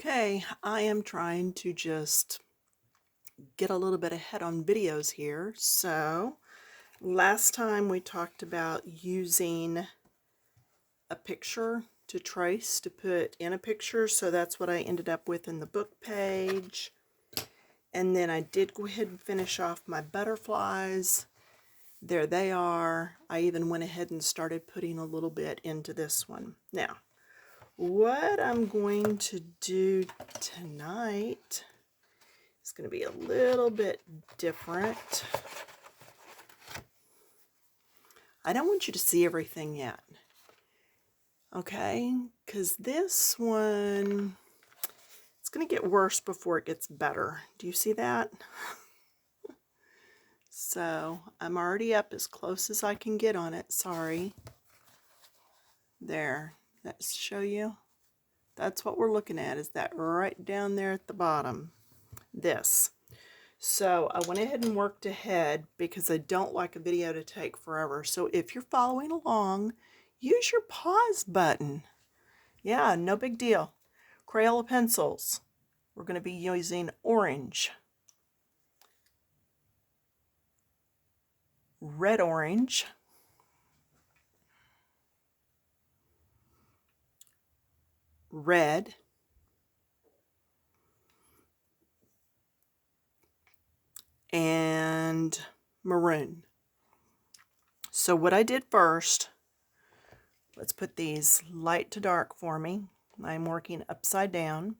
Okay, I am trying to just get a little bit ahead on videos here. So, last time we talked about using a picture to trace to put in a picture. So that's what I ended up with in the book page. And then I did go ahead and finish off my butterflies. There they are. I even went ahead and started putting a little bit into this one. Now, what I'm going to do tonight, it's going to be a little bit different. I don't want you to see everything yet, okay? Because this one, it's going to get worse before it gets better. Do you see that? So I'm already up as close as I can get on it. Sorry. There. Let's show you. That's what we're looking at, is that right down there at the bottom. This. So I went ahead and worked ahead because I don't like a video to take forever. So if you're following along, use your pause button. Yeah, no big deal. Crayola pencils. We're going to be using orange, red orange, red, and maroon. So what I did first, let's put these light to dark for me. I'm working upside down.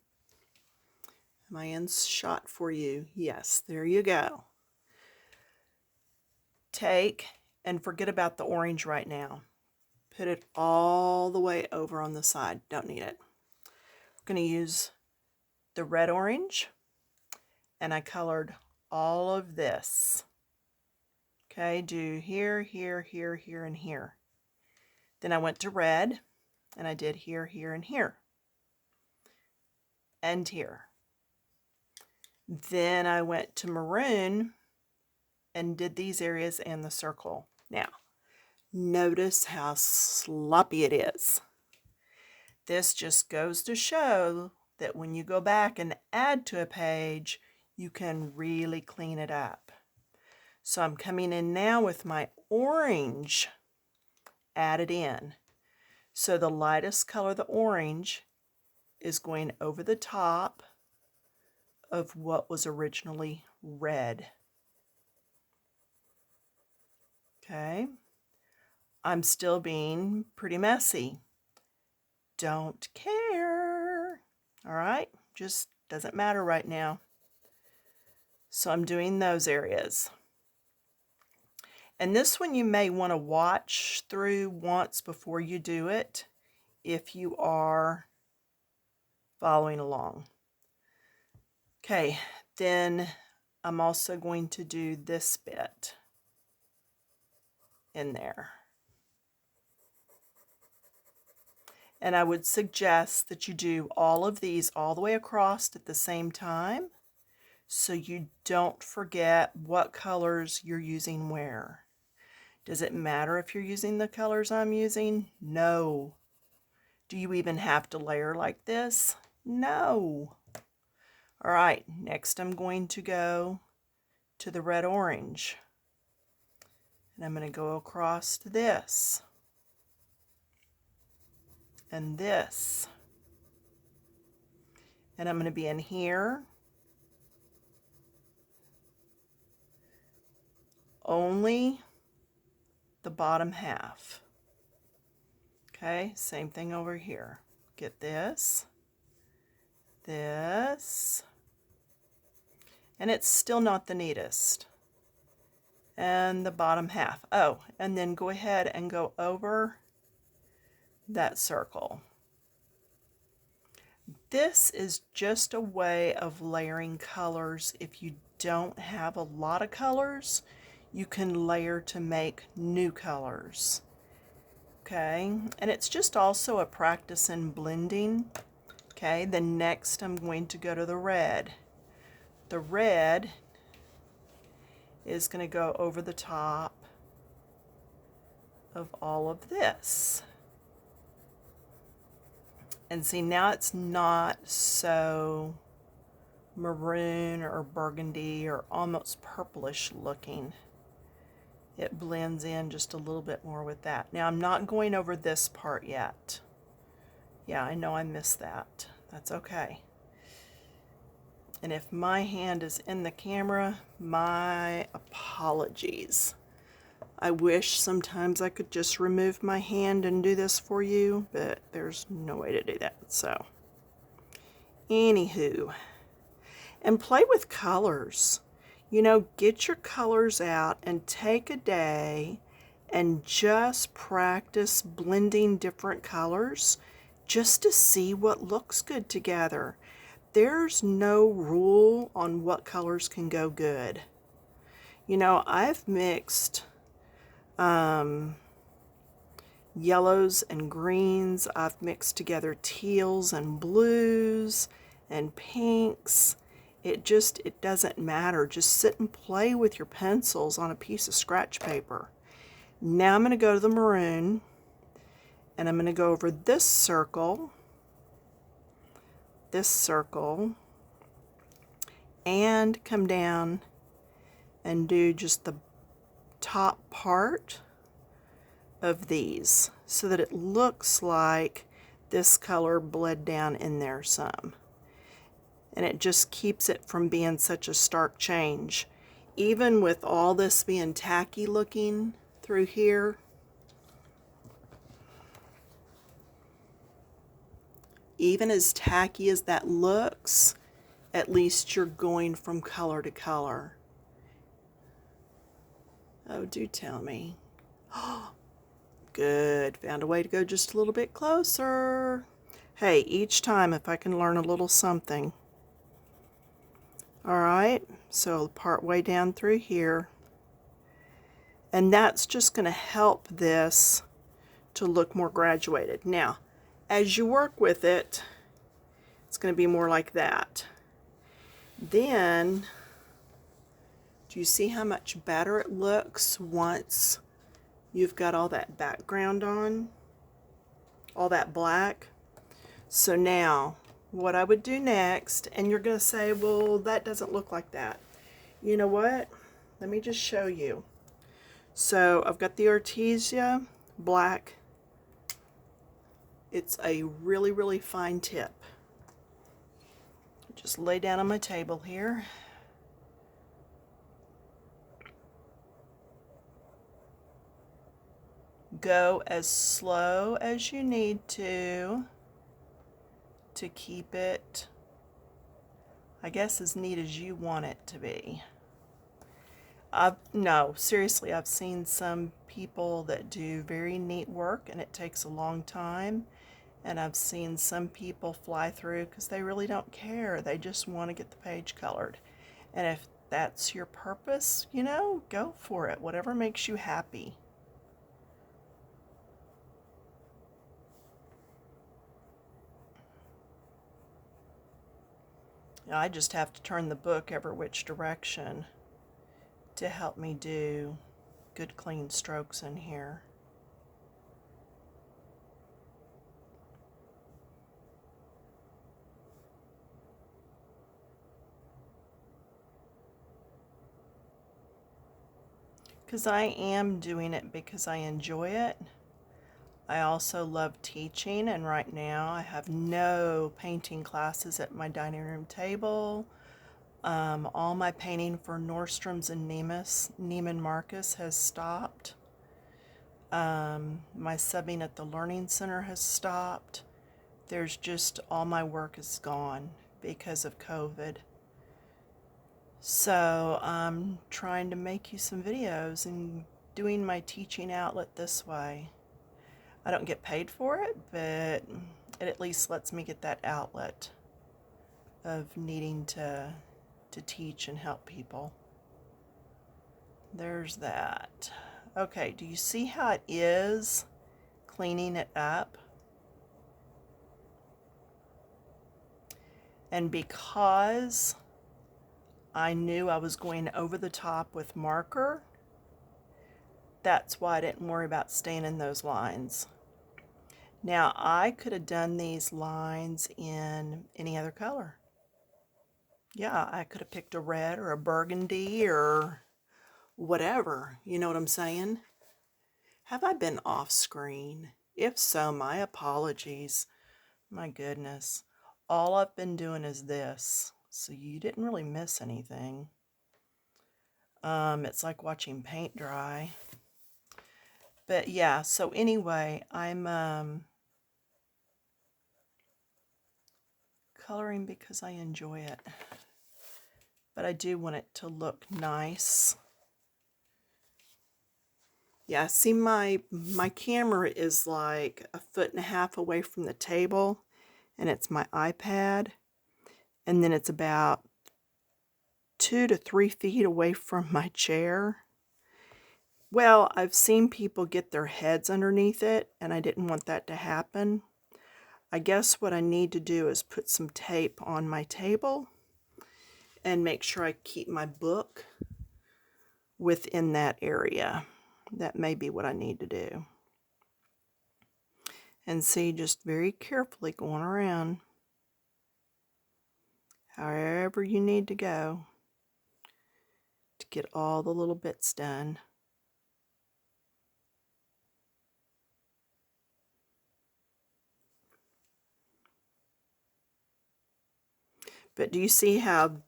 Am I in shot for you? Yes, there you go. Take and forget about the orange right now. Put it all the way over on the side. Don't need it. We're going to use the red orange, and I colored all of this. Okay, do here, here, here, here, and here. Then I went to red, and I did here, here, and here. And here. Then I went to maroon and did these areas and the circle. Now, notice how sloppy it is. This just goes to show that when you go back and add to a page, you can really clean it up. So I'm coming in now with my orange added in. So the lightest color, the orange, is going over the top of what was originally red. Okay, I'm still being pretty messy. Don't care. All right, just doesn't matter right now. So I'm doing those areas. And this one you may want to watch through once before you do it if you are following along. Okay, then I'm also going to do this bit in there. And I would suggest that you do all of these all the way across at the same time so you don't forget what colors you're using where. Does it matter if you're using the colors I'm using? No. Do you even have to layer like this? No. All right, next I'm going to go to the red orange. And I'm going to go across to this. And this. And I'm going to be in here. Only the bottom half. Okay, same thing over here. Get this, this, and it's still not the neatest. And the bottom half. Oh, and then go ahead and go over that circle. This is just a way of layering colors. If you don't have a lot of colors, you can layer to make new colors. Okay, and it's just also a practice in blending. Okay, then next I'm going to go to the red. The red is going to go over the top of all of this. And see, now it's not so maroon or burgundy or almost purplish looking. It blends in just a little bit more with that. Now I'm not going over this part yet. Yeah, I know I missed that. That's okay. And if my hand is in the camera, my apologies. I wish sometimes I could just remove my hand and do this for you, but there's no way to do that. So, anywho, and play with colors. You know, get your colors out and take a day and just practice blending different colors just to see what looks good together. There's no rule on what colors can go good. You know, I've mixed yellows and greens. I've mixed together teals and blues and pinks. It doesn't matter. Just sit and play with your pencils on a piece of scratch paper. Now I'm going to go to the maroon, and I'm going to go over this circle, and come down and do just the top part of these so that it looks like this color bled down in there some. And it just keeps it from being such a stark change. Even with all this being tacky looking through here, even as tacky as that looks, at least you're going from color to color. Oh, do tell me. Good. Found a way to go just a little bit closer. Hey, each time if I can learn a little something. All right, so part way down through here. And that's just going to help this to look more graduated. Now, as you work with it, it's going to be more like that. Then, do you see how much better it looks once you've got all that background on? All that black? So now, what I would do next, and you're going to say, well, that doesn't look like that. You know what? Let me just show you. So I've got the Artesia black. It's a really, really fine tip. Just lay down on my table here. Go as slow as you need to keep it, I guess, as neat as you want it to be. No, seriously, I've seen some people that do very neat work and it takes a long time. And I've seen some people fly through because they really don't care. They just want to get the page colored. And if that's your purpose, you know, go for it. Whatever makes you happy. I just have to turn the book every which direction to help me do good clean strokes in here. Because I am doing it because I enjoy it. I also love teaching, and right now I have no painting classes at my dining room table. All my painting for Nordstrom's and Neiman Marcus has stopped. My subbing at the Learning Center has stopped. There's just, all my work is gone because of COVID. So I'm trying to make you some videos and doing my teaching outlet this way. I don't get paid for it, but it at least lets me get that outlet of needing to teach and help people. There's that. Okay, do you see how it is cleaning it up? And because I knew I was going over the top with marker, that's why I didn't worry about staying in those lines. Now, I could have done these lines in any other color. Yeah, I could have picked a red or a burgundy or whatever. You know what I'm saying? Have I been off screen? If so, my apologies. My goodness. All I've been doing is this, so you didn't really miss anything. It's like watching paint dry. But yeah, so anyway, I'm coloring because I enjoy it. But I do want it to look nice. Yeah, see my camera is like 1.5 feet away from the table, and it's my iPad, and then it's about 2 to 3 feet away from my chair. Well, I've seen people get their heads underneath it, and I didn't want that to happen. I guess what I need to do is put some tape on my table and make sure I keep my book within that area. That may be what I need to do. And see, just very carefully going around, however you need to go to get all the little bits done. But do you see how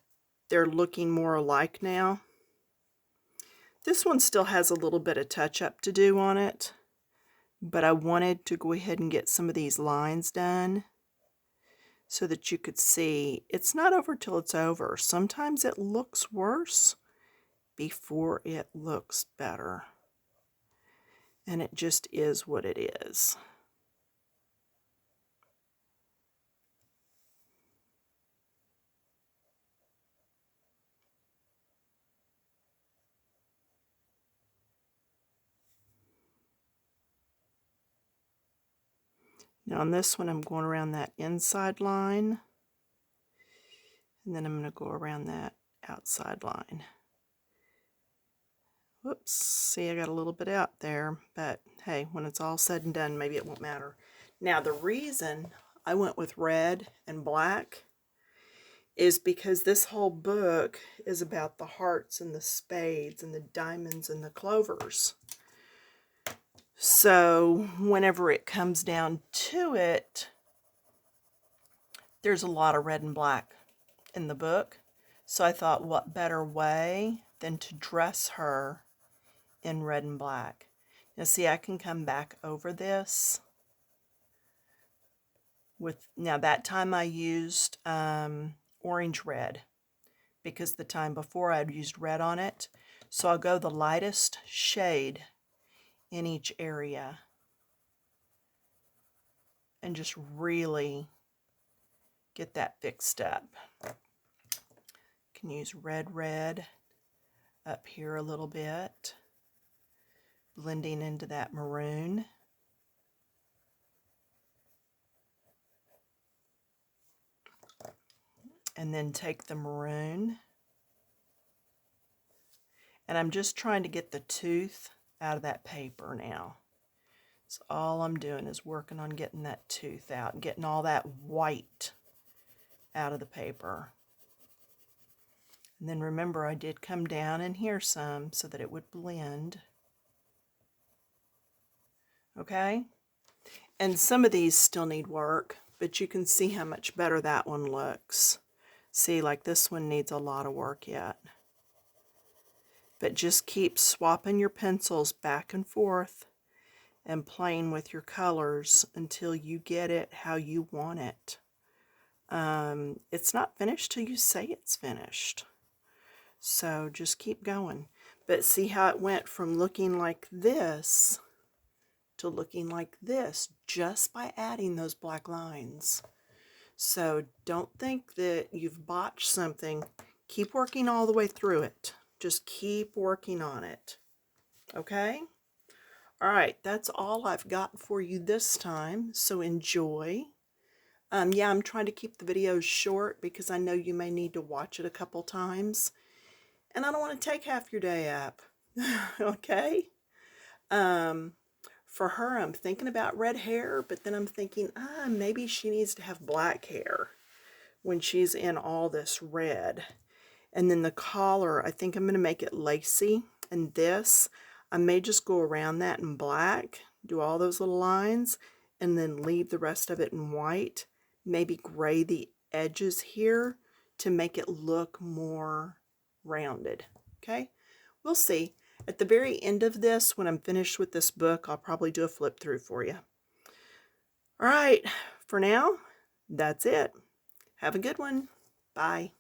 they're looking more alike now? This one still has a little bit of touch-up to do on it, but I wanted to go ahead and get some of these lines done so that you could see it's not over till it's over. Sometimes it looks worse before it looks better, and it just is what it is. Now on this one, I'm going around that inside line, and then I'm going to go around that outside line. Whoops, see, I got a little bit out there, but hey, when it's all said and done, maybe it won't matter. Now, the reason I went with red and black is because this whole book is about the hearts and the spades and the diamonds and the clovers. So whenever it comes down to it, there's a lot of red and black in the book. So I thought, what better way than to dress her in red and black. Now see, I can come back over this with, now that time I used orange red, because the time before I'd used red on it. So I'll go the lightest shade in each area and just really get that fixed up. Can use red up here a little bit, blending into that maroon. And then take the maroon, and I'm just trying to get the tooth out of that paper now. So all I'm doing is working on getting that tooth out and getting all that white out of the paper. And then remember, I did come down in here some so that it would blend. Okay? And some of these still need work, but you can see how much better that one looks. See, like this one needs a lot of work yet. But just keep swapping your pencils back and forth and playing with your colors until you get it how you want it. It's not finished till you say it's finished. So just keep going. But see how it went from looking like this to looking like this just by adding those black lines. So don't think that you've botched something. Keep working all the way through it. Just keep working on it. Okay? All right, that's all I've got for you this time, so enjoy. Yeah, I'm trying to keep the videos short because I know you may need to watch it a couple times, and I don't want to take half your day up. Okay? For her, I'm thinking about red hair, but then I'm thinking, maybe she needs to have black hair when she's in all this red. And then the collar, I think I'm going to make it lacy. And this, I may just go around that in black, do all those little lines, and then leave the rest of it in white. Maybe gray the edges here to make it look more rounded. Okay, we'll see. At the very end of this, when I'm finished with this book, I'll probably do a flip through for you. All right, for now, that's it. Have a good one. Bye.